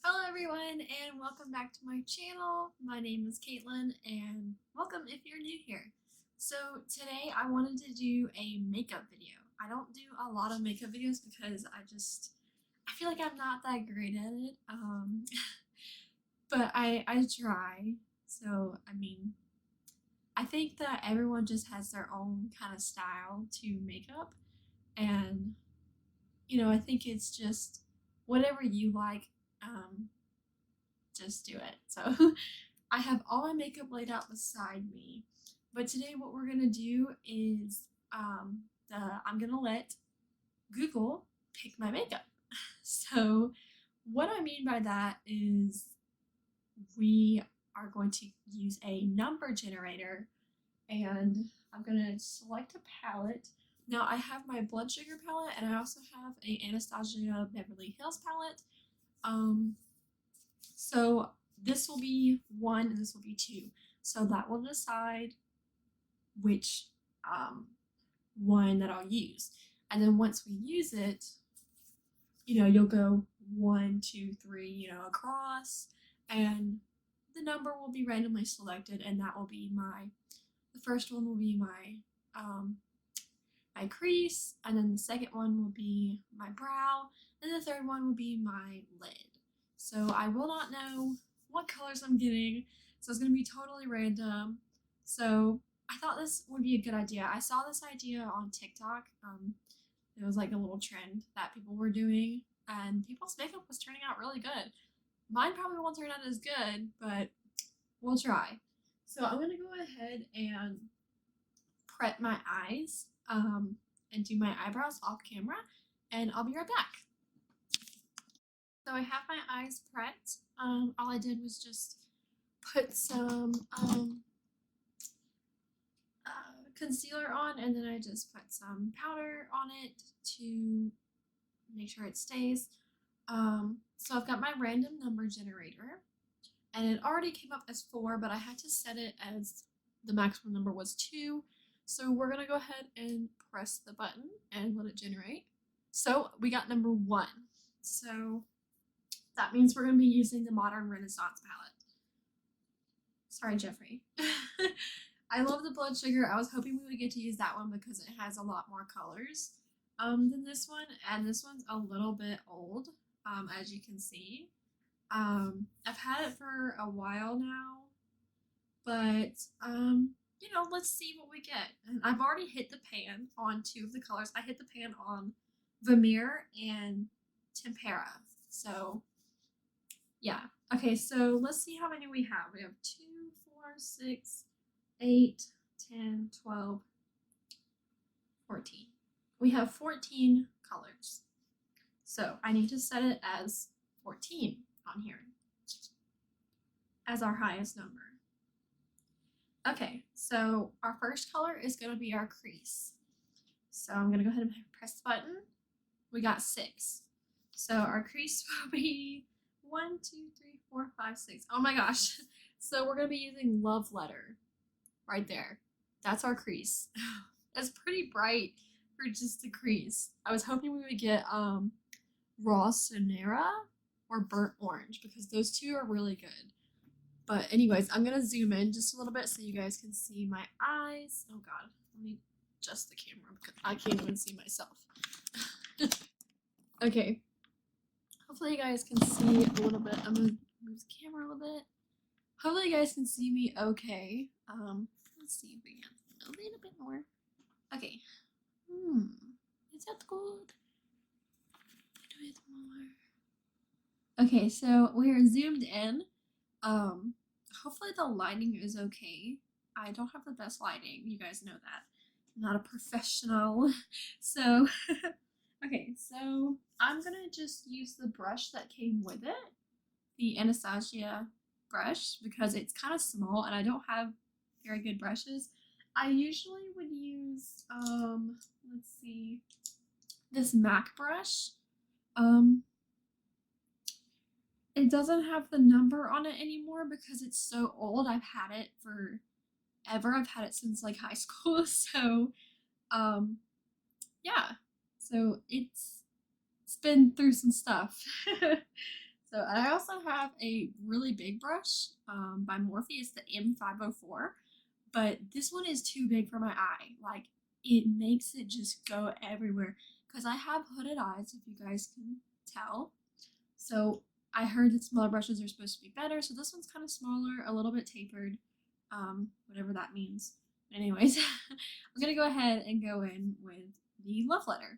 Hello everyone and welcome back to my channel. My name is Caitlin and welcome if you're new here. So today I wanted to do a makeup video. I don't do a lot of makeup videos because I feel like I'm not that great at it. But I try. So I think that everyone just has their own kind of style to makeup, and I think it's just whatever you like. Um, just do it. So I have all my makeup laid out beside me. But today what we're gonna do is I'm gonna let Google pick my makeup. So what I mean by that is we are going to use a number generator, and I'm gonna select a palette. Now I have my blood sugar palette and I also have a Anastasia Beverly Hills palette. Um, So this will be one and this will be two. So that will decide which one that I'll use. And then once we use it, you'll go one, two, three, across, and the number will be randomly selected, and that will be the first one will be my crease, and then the second one will be my brow, and the third one will be my lid. So I will not know what colors I'm getting, so it's going to be totally random. So I thought this would be a good idea. I saw this idea on TikTok. It was like a little trend that people were doing, and people's makeup was turning out really good. Mine probably won't turn out as good, but we'll try. So I'm going to go ahead and prep my eyes and do my eyebrows off camera, and I'll be right back. So I have my eyes prepped. All I did was just put some concealer on, and then I just put some powder on it to make sure it stays. So I've got my random number generator, and it already came up as 4, but I had to set it as the maximum number was 2. So we're gonna go ahead and press the button and let it generate. So we got number 1. So that means we're gonna be using the Modern Renaissance palette. Sorry, Jeffrey. I love the blood sugar. I was hoping we would get to use that one because it has a lot more colors than this one, and this one's a little bit old, as you can see. I've had it for a while now, but let's see what we get. And I've already hit the pan on 2 of the colors. I hit the pan on Vermeer and Tempera. So yeah. Okay, so let's see how many we have. We have 2, 4, 6, 8, 10, 12, 14. We have 14 colors. So I need to set it as 14 on here as our highest number. Okay, so our first color is going to be our crease. So I'm going to go ahead and press the button. We got 6. So our crease will be 1, 2, 3, 4, 5, 6. Oh my gosh. So we're going to be using Love Letter right there. That's our crease. It's pretty bright for just a crease. I was hoping we would get Raw Sonera or Burnt Orange because those two are really good. But anyways, I'm going to zoom in just a little bit so you guys can see my eyes. Oh god, let me adjust the camera because I can't even see myself. Okay. Hopefully you guys can see a little bit. I'm going to move the camera a little bit. Hopefully you guys can see me okay. Let's see if we can a little bit more. Okay. Is that good? Do it more. Okay, so we're zoomed in. Hopefully the lighting is okay. I don't have the best lighting. You guys know that. I'm not a professional. So, okay, so I'm gonna just use the brush that came with it, the Anastasia brush, because it's kind of small and I don't have very good brushes. I usually would use, let's see, this MAC brush. It doesn't have the number on it anymore because it's so old. I've had it forever. I've had it since like high school. So, yeah. So it's been through some stuff. So I also have a really big brush by Morphe. It's the M504, but this one is too big for my eye. Like it makes it just go everywhere because I have hooded eyes, if you guys can tell. So I heard that smaller brushes are supposed to be better. So this one's kind of smaller, a little bit tapered, whatever that means. Anyways, I'm gonna go ahead and go in with the Love Letter,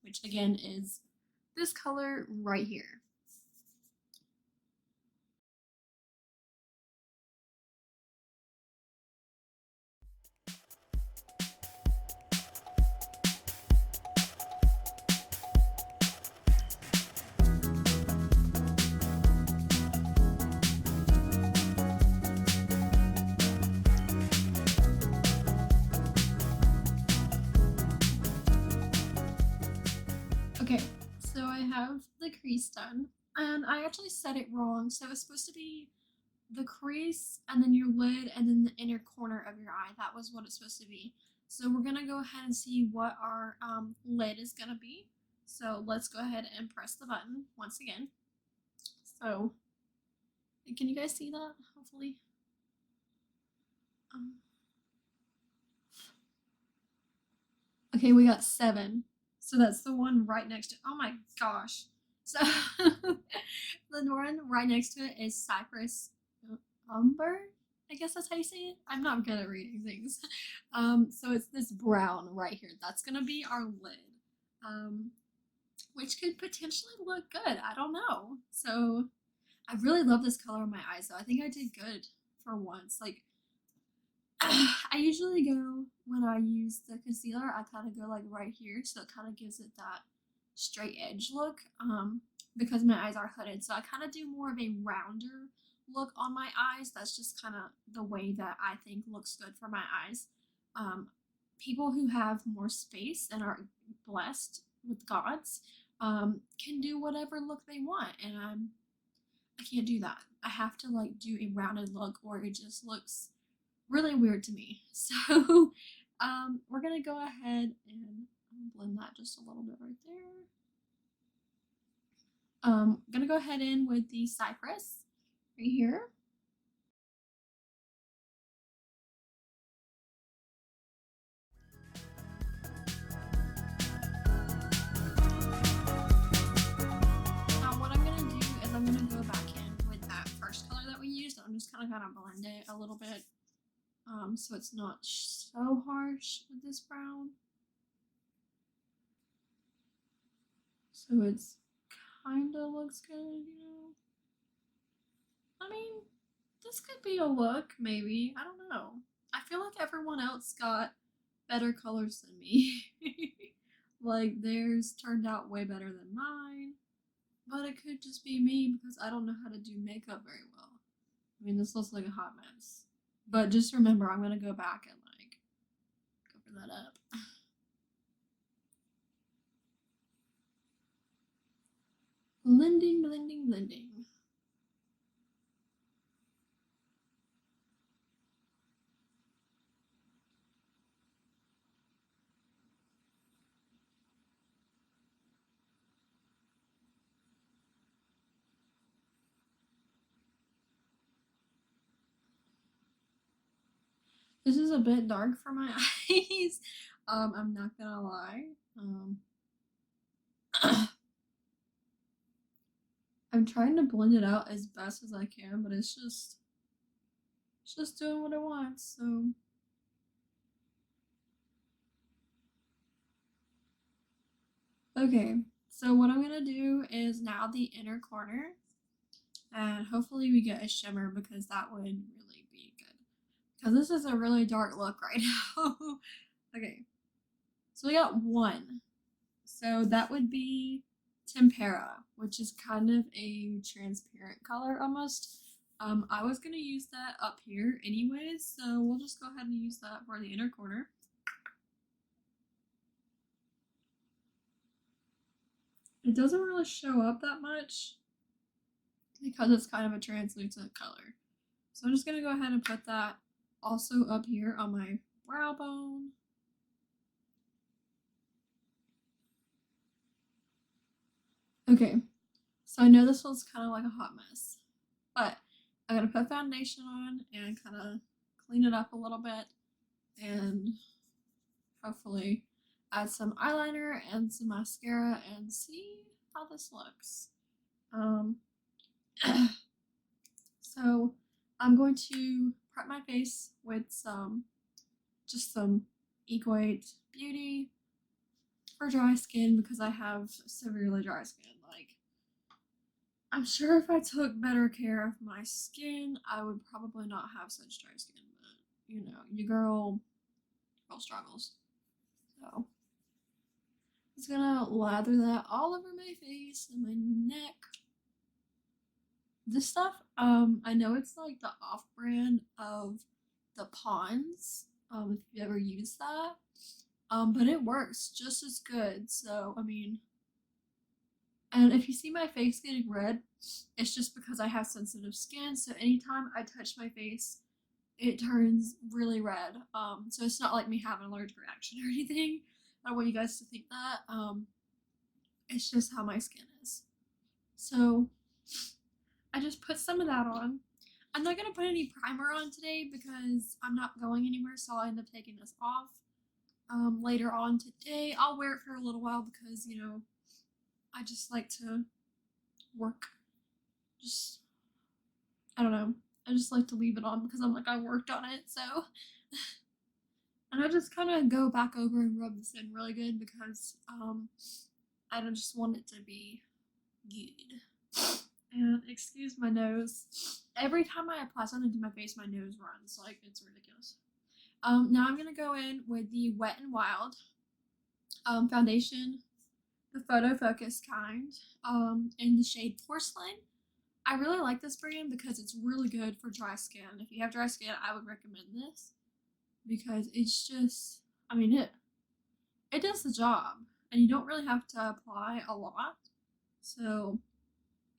which again is this color right here. Okay, so I have the crease done, and I actually said it wrong. So it's supposed to be the crease and then your lid and then the inner corner of your eye. That was what it's supposed to be. So we're gonna go ahead and see what our lid is gonna be. So let's go ahead and press the button once again. So can you guys see that? Hopefully. Okay, we got 7. So that's the one right next to, oh my gosh. So the one right next to it is Cypress Umber. I guess that's how you say it. I'm not good at reading things. So it's this brown right here. That's gonna be our lid. Which could potentially look good. I don't know. So I really love this color on my eyes though. I think I did good for once. Like I usually go when I use the concealer, I kind of go like right here, so it kind of gives it that straight edge look. Because my eyes are hooded, so I kind of do more of a rounder look on my eyes. That's just kind of the way that I think looks good for my eyes. People who have more space and are blessed with gods can do whatever look they want, and I can't do that. I have to like do a rounded look, or it just looks really weird to me. So we're gonna go ahead and blend that just a little bit right there. I'm gonna go ahead in with the Cypress right here. What I'm gonna do is I'm gonna go back in with that first color that we used. I'm just kind of blend it a little bit, so it's not so harsh with this brown. So it's kind of looks good, you know. I mean, this could be a look, maybe. I don't know. I feel like everyone else got better colors than me. Like theirs turned out way better than mine. But it could just be me because I don't know how to do makeup very well. I mean, this looks like a hot mess. But just remember, I'm gonna go back and like cover that up. Blending, blending, blending. This is a bit dark for my eyes. I'm not gonna lie. I'm trying to blend it out as best as I can, but it's just doing what it wants. So okay, so what I'm gonna do is now the inner corner, and hopefully we get a shimmer because that would really be good. Because this is a really dark look right now. Okay, so we got 1. So that would be Tempera, which is kind of a transparent color almost. I was gonna use that up here anyways, so we'll just go ahead and use that for the inner corner. It doesn't really show up that much because it's kind of a translucent color. So I'm just gonna go ahead and put that also up here on my brow bone. Okay, So I know this one's kind of like a hot mess, but I'm gonna put foundation on and kind of clean it up a little bit and hopefully add some eyeliner and some mascara and see how this looks. Um, so I'm going to prep my face with some Equate Beauty for dry skin because I have severely dry skin. Like, I'm sure if I took better care of my skin, I would probably not have such dry skin. But you know, your girl struggles. So just gonna lather that all over my face and my neck. This stuff, I know it's like the off-brand of the Pond's, if you ever use that. But it works just as good. So, I mean, and if you see my face getting red, it's just because I have sensitive skin. So anytime I touch my face, it turns really red. So it's not like me having an allergic reaction or anything. I don't want you guys to think that. It's just how my skin is. So I just put some of that on. I'm not gonna put any primer on today because I'm not going anywhere, so I'll end up taking this off. Later on today, I'll wear it for a little while because, you know, I just like to work. Just, I don't know. I just like to leave it on because I'm like, I worked on it, so. And I just kind of go back over and rub this in really good because I don't just want it to be good. And excuse my nose. Every time I apply something to my face, my nose runs. Like, it's ridiculous. Now I'm going to go in with the Wet n Wild foundation, the Photo Focus kind, in the shade Porcelain. I really like this brand because it's really good for dry skin. If you have dry skin, I would recommend this because it's just, I mean, it does the job, and you don't really have to apply a lot. So,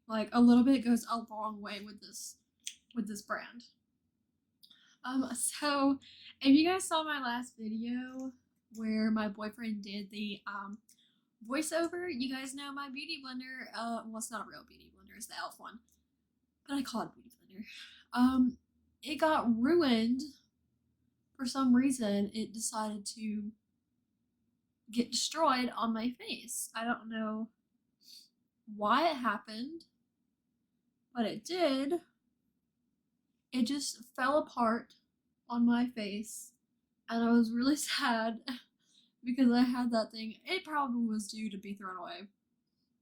like, a little bit goes a long way with this brand. So if you guys saw my last video where my boyfriend did the voiceover, you guys know my beauty blender, well, it's not a real beauty blender, it's the e.l.f. one, but I call it beauty blender. It got ruined for some reason. It decided to get destroyed on my face. I don't know why it happened, but it did. It just fell apart on my face, and I was really sad because I had that thing. It probably was due to be thrown away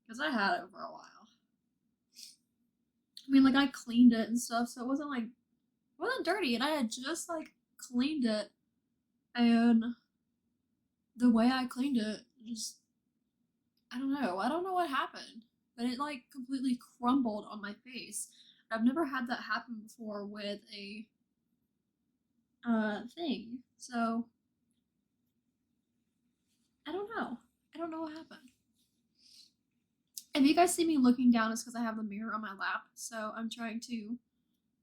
because I had it for a while. I mean, like, I cleaned it and stuff, so it wasn't dirty, and I had just like cleaned it, and the way I cleaned it, just, I don't know what happened, but it like completely crumbled on my face. I've never had that happen before with a thing. So I don't know. I don't know what happened. If you guys see me looking down, it's because I have the mirror on my lap. So I'm trying to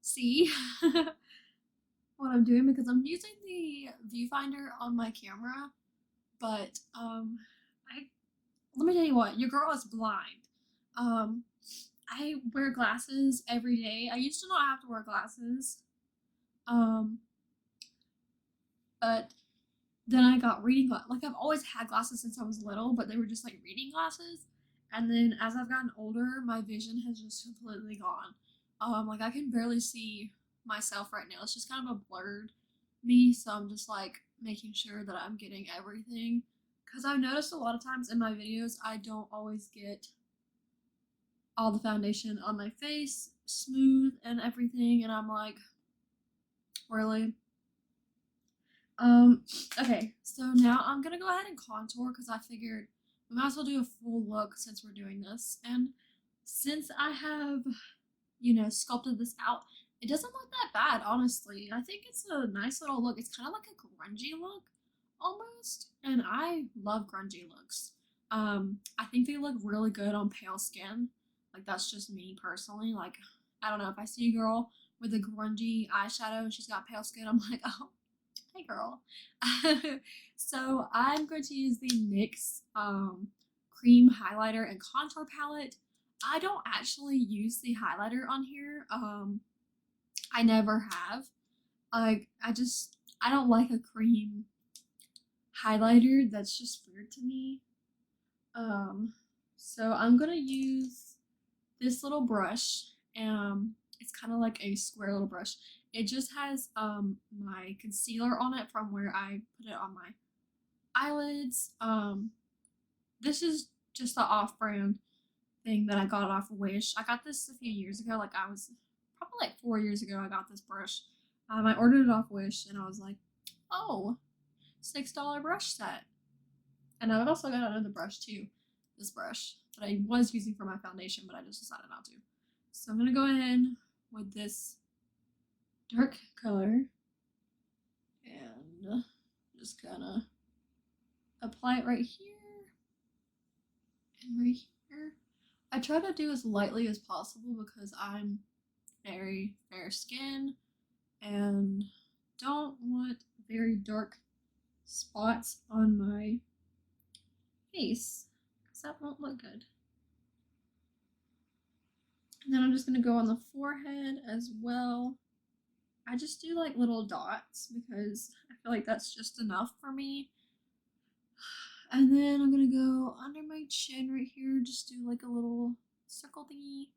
see what I'm doing because I'm using the viewfinder on my camera. But let me tell you what, your girl is blind. I wear glasses every day. I used to not have to wear glasses. But then I got reading glasses. Like, I've always had glasses since I was little, but they were just like reading glasses. And then as I've gotten older, my vision has just completely gone. Like, I can barely see myself right now. It's just kind of a blurred me, so I'm just like making sure that I'm getting everything. Because I've noticed a lot of times in my videos, I don't always get all the foundation on my face smooth and everything, and I'm like, really? Okay, so now I'm gonna go ahead and contour because I figured we might as well do a full look since we're doing this. And since I have, you know, sculpted this out, it doesn't look that bad, honestly. I think it's a nice little look. It's kind of like a grungy look, almost. And I love grungy looks. I think they look really good on pale skin. Like, that's just me personally. Like, I don't know, if I see a girl with a grungy eyeshadow and she's got pale skin, I'm like, oh, hey girl. So I'm going to use the NYX cream highlighter and contour palette. I don't actually use the highlighter on here. I never have. Like, I don't like a cream highlighter. That's just weird to me. Um, so I'm gonna use this little brush. It's kind of like a square little brush. It just has my concealer on it from where I put it on my eyelids. This is just the off-brand thing that I got off Wish. I got this a few years ago. Like I was probably like 4 years ago. I got this brush. I ordered it off Wish, and I was like, oh, $6 brush set. And I've also got another brush too. This brush that I was using for my foundation, but I just decided not to. So I'm gonna go in with this dark color and just gonna apply it right here and right here. I try to do as lightly as possible because I'm very fair skin and don't want very dark spots on my face because that won't look good. And then I'm just gonna go on the forehead as well. I just do like little dots because I feel like that's just enough for me. And then I'm gonna go under my chin right here, just do like a little circle thingy,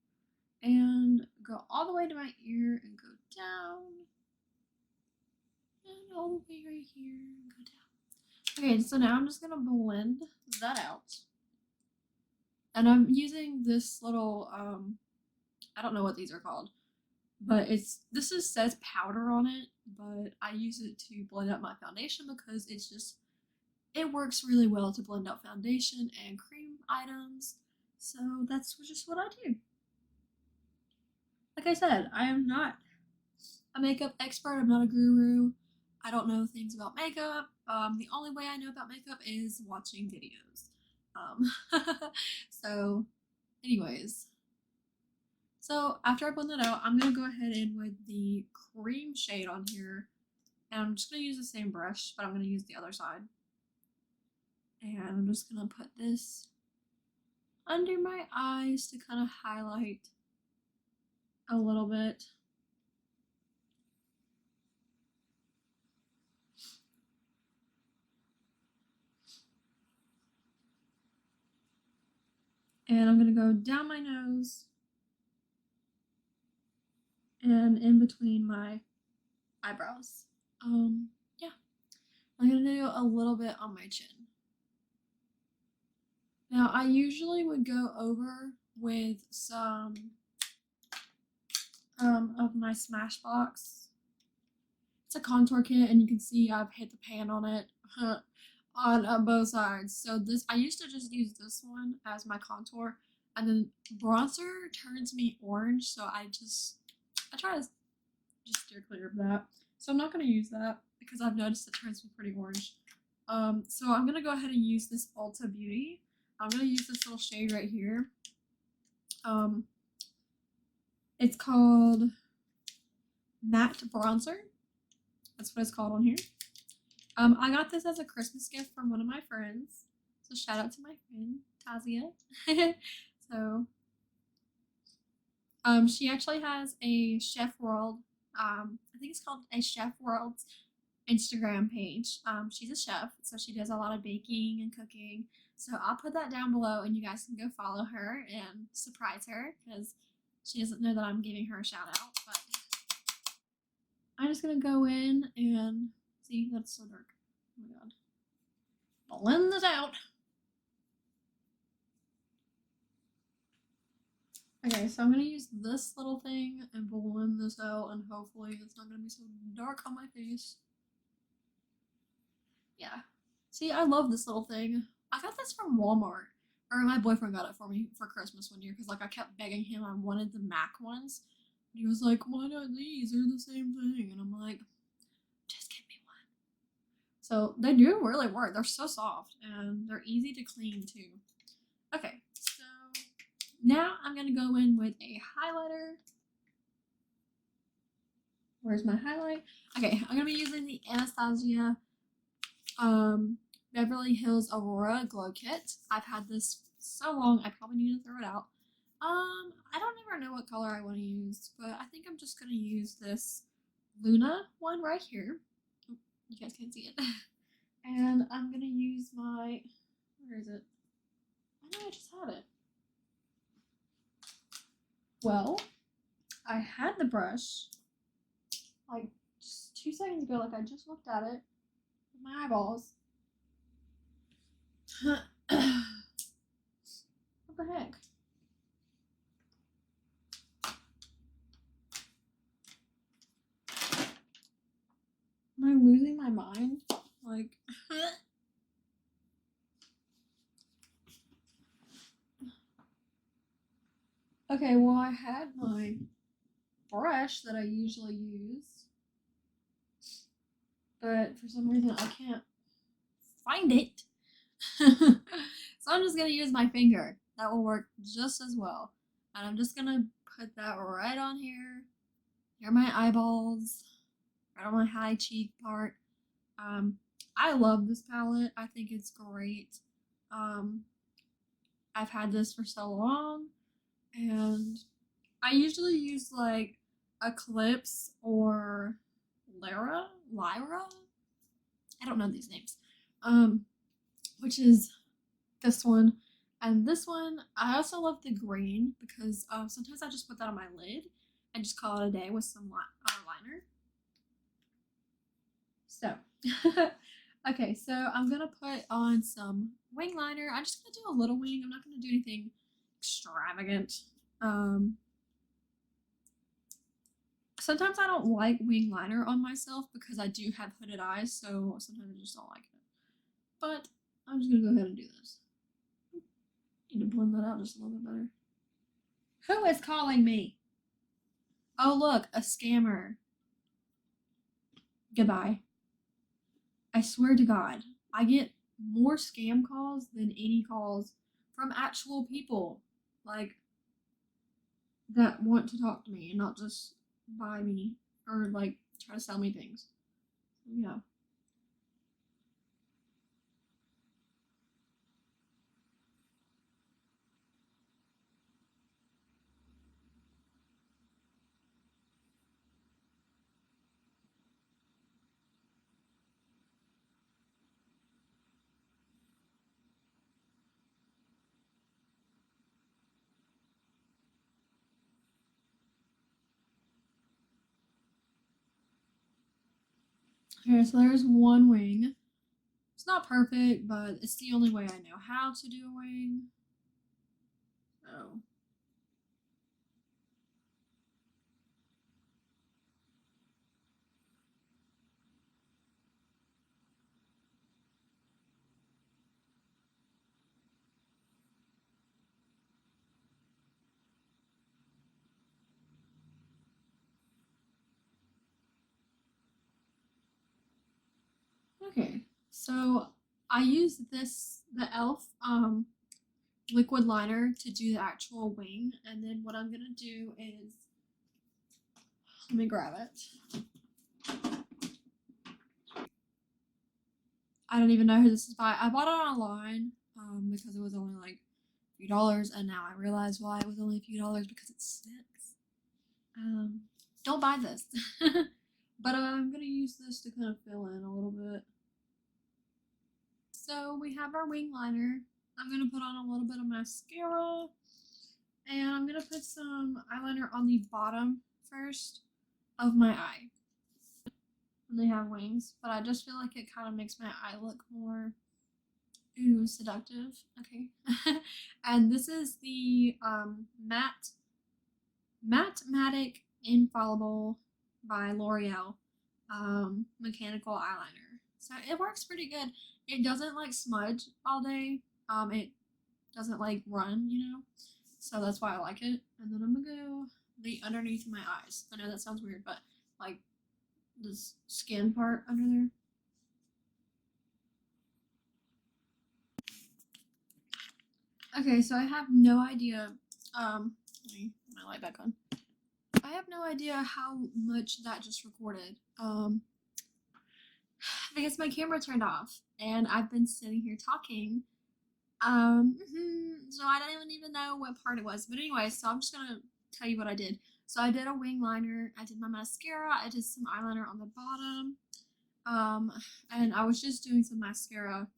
and go all the way to my ear and go down, and all the way right here and go down. Okay, so now I'm just gonna blend that out. And I'm using this little, I don't know what these are called, but says powder on it, but I use it to blend out my foundation because it works really well to blend out foundation and cream items. So that's just what I do. Like I said, I am not a makeup expert. I'm not a guru. I don't know things about makeup. The only way I know about makeup is watching videos. So anyways, so after I blend that out, I'm going to go ahead in with the cream shade on here. And I'm just going to use the same brush, but I'm going to use the other side. And I'm just going to put this under my eyes to kind of highlight a little bit. And I'm going to go down my nose and in between my eyebrows. Yeah. I'm going to do a little bit on my chin. Now, I usually would go over with some of my Smashbox. It's a contour kit, and you can see I've hit the pan on it on both sides. So I used to just use this one as my contour, and then bronzer turns me orange, so I try to just steer clear of that. So I'm not going to use that because I've noticed it turns me pretty orange. So I'm going to go ahead and use this Ulta Beauty. I'm going to use this little shade right here. It's called Matte Bronzer. That's what it's called on here. I got this as a Christmas gift from one of my friends. So shout out to my friend, Tazia. So, she actually has a Chef World, I think it's called a Chef World's Instagram page. She's a chef, so she does a lot of baking and cooking. So I'll put that down below and you guys can go follow her and surprise her because she doesn't know that I'm giving her a shout out. But I'm just going to go in and see, that's so dark. Oh my god. Blend this out. Okay, so I'm going to use this little thing and blend this out, and hopefully it's not going to be so dark on my face. Yeah. See, I love this little thing. I got this from Walmart. Or my boyfriend got it for me for Christmas one year because like I kept begging him I wanted the MAC ones. And he was like, why not these? They're the same thing. And I'm like, just give me one. So they do really work. They're so soft and they're easy to clean too. Okay, so now I'm going to go in with a highlighter. Where's my highlight? Okay, I'm going to be using the Anastasia Beverly Hills Aurora Glow Kit. I've had this so long, I probably need to throw it out. I don't ever know what color I want to use, but I think I'm just gonna use this Luna one right here. Oh, you guys can't see it. And I'm gonna use my, where is it? I know I just had it. Well, I had the brush like just 2 seconds ago, like I just looked at it with my eyeballs. What the heck? Am I losing my mind? Like, okay, well, I had my brush that I usually use, but for some reason I can't find it. So I'm just gonna use my finger. That will work just as well. And I'm just gonna put that right on here. Here are my eyeballs, right on my high cheek part. I love this palette. I think it's great. Um, I've had this for so long, and I usually use like Eclipse or Lyra. I don't know these names. Which is this one. And this one, I also love the green because sometimes I just put that on my lid and just call it a day with some liner. So, okay, so I'm gonna put on some wing liner. I'm just gonna do a little wing. I'm not gonna do anything extravagant. Sometimes I don't like wing liner on myself because I do have hooded eyes, so sometimes I just don't like it. But I'm just gonna go ahead and do this. Need to blend that out just a little bit better. Who is calling me? Oh, look, a scammer. Goodbye. I swear to God, I get more scam calls than any calls from actual people, like, that want to talk to me and not just buy me or, like, try to sell me things. So, yeah. Okay, so there's one wing. It's not perfect, but it's the only way I know how to do a wing. So, okay. So I use the e.l.f. Liquid liner to do the actual wing, and then what I'm gonna do is, let me grab it. I don't even know who this is by. I bought it online because it was only like a few dollars, and now I realize why it was only a few dollars because it's six. Don't buy this. But I'm gonna use this to kind of fill in a little bit. So we have our wing liner. I'm gonna put on a little bit of mascara, and I'm gonna put some eyeliner on the bottom first of my eye. And they have wings, but I just feel like it kind of makes my eye look more seductive. Okay. And this is the Matte Infallible by L'Oreal mechanical eyeliner. So it works pretty good. It doesn't like smudge all day. It doesn't like run, you know. So that's why I like it. And then I'm gonna go the underneath my eyes. I know that sounds weird, but like this skin part under there. Okay, so I have no idea. Let me put my light back on. I have no idea how much that just recorded. Because my camera turned off, and I've been sitting here talking So I don't even know what part it was. But anyway, so I'm just gonna tell you what I did. So I did a wing liner, I did my mascara, I did some eyeliner on the bottom. Um, and I was just doing some mascara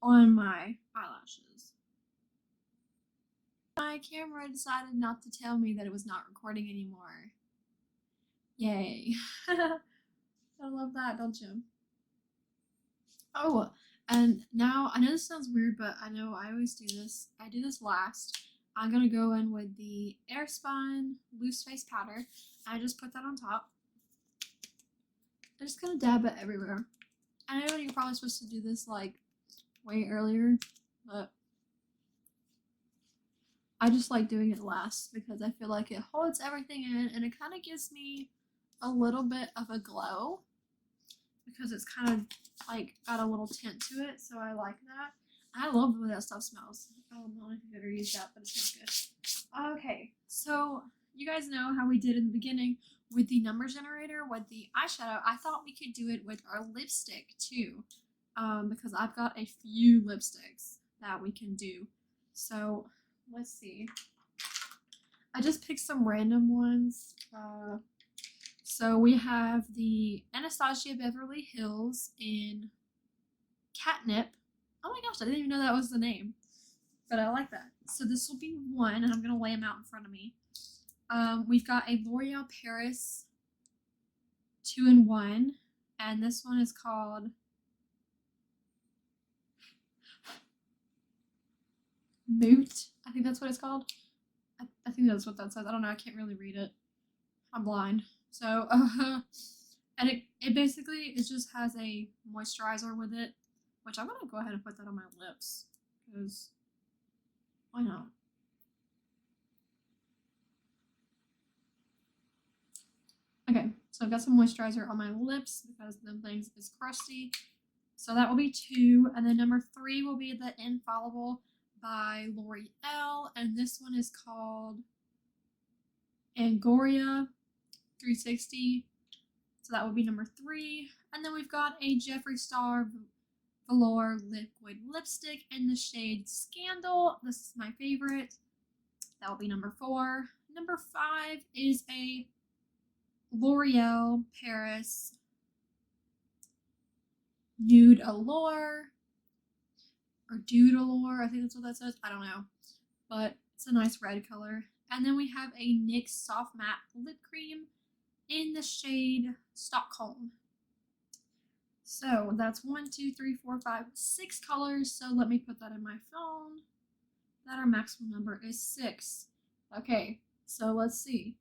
on my eyelashes. My camera decided not to tell me that it was not recording anymore. Yay. I love that, don't you? Oh, and now I know this sounds weird, but I know I always do this. I do this last. I'm gonna go in with the Airspun loose face powder. I just put that on top. I'm just gonna dab it everywhere. I know you're probably supposed to do this like way earlier, but I just like doing it last because I feel like it holds everything in and it kind of gives me a little bit of a glow because it's kind of like got a little tint to it, so I like that. I love the way that stuff smells. I don't know if you've ever used that, but it smells good. Okay, so you guys know how we did in the beginning with the number generator with the eyeshadow. I thought we could do it with our lipstick too, because I've got a few lipsticks that we can do. So let's see. I just picked some random ones. So we have the Anastasia Beverly Hills in Catnip. Oh my gosh, I didn't even know that was the name. But I like that. So this will be one, and I'm going to lay them out in front of me. We've got a L'Oreal Paris 2-in-1, and this one is called Moot. I think that's what it's called. I think that's what that says. I don't know. I can't really read it. I'm blind. So, and it basically, it just has a moisturizer with it, which I'm going to go ahead and put that on my lips, because why not? Okay, so I've got some moisturizer on my lips because them things is crusty. So that will be 2, and then number 3 will be the Infallible by L'Oreal, and this one is called Angoria 360. So that will be number 3. And then we've got a Jeffree Star Velour liquid lipstick in the shade Scandal. This is my favorite. That will be number 4. Number 5 is a L'Oreal Paris Nude Allure. Or Dude Allure, I think that's what that says. I don't know. But it's a nice red color. And then we have a NYX Soft Matte Lip Cream in the shade Stockholm. So that's 1, 2, 3, 4, 5, 6 colors. So let me put that in my phone. That our maximum number is 6. Okay, so let's see.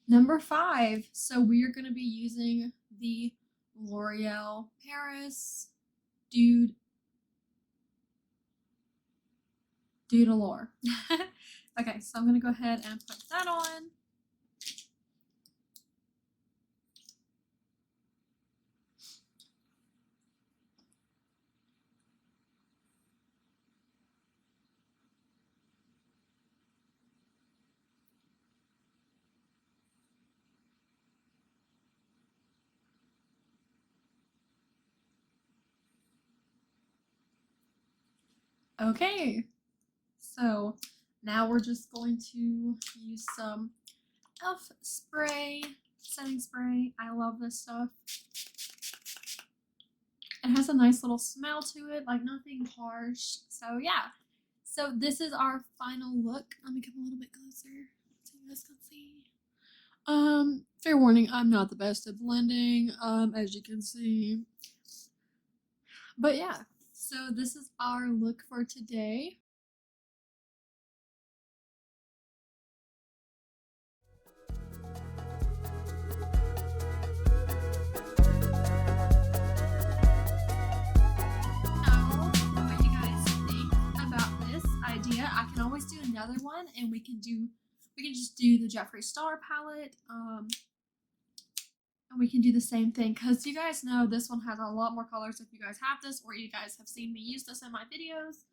Number 5. So we are going to be using the L'Oreal Paris Dude Allure. Okay, so I'm going to go ahead and put that on. Okay, so now we're just going to use some e.l.f. spray, setting spray. I love this stuff. It has a nice little smell to it, like nothing harsh. So yeah, so this is our final look. Let me come a little bit closer so you guys can see. Fair warning, I'm not the best at blending, as you can see. But yeah, so this is our look for today. What you guys think about this idea? I can always do another one, and we can just do the Jeffree Star palette. And we can do the same thing because you guys know this one has a lot more colors if you guys have this or you guys have seen me use this in my videos.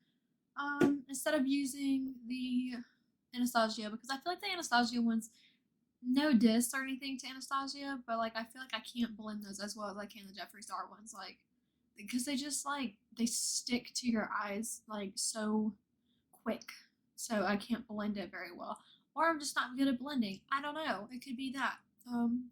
Instead of using the Anastasia, because I feel like the Anastasia ones, no diss or anything to Anastasia, but like I feel like I can't blend those as well as I can the Jeffree Star ones. Like because they just like they stick to your eyes like so quick. So I can't blend it very well. Or I'm just not good at blending. I don't know. It could be that. Um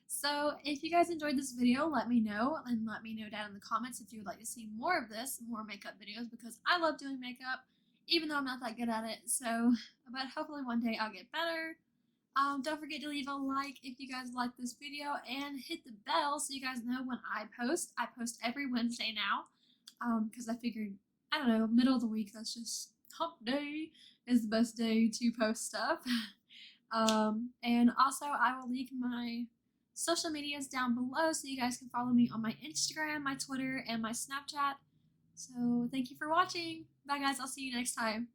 so if you guys enjoyed this video, let me know and let me know down in the comments if you would like to see more of this, more makeup videos, because I love doing makeup even though I'm not that good at it. So, but hopefully one day I'll get better. Don't forget to leave a like if you guys like this video and hit the bell so you guys know when I post. I post every Wednesday now because I figured, I don't know, middle of the week, that's just hump day is the best day to post stuff. And also I will link my social medias down below so you guys can follow me on my Instagram, my Twitter, and my Snapchat. So thank you for watching. Bye guys, I'll see you next time.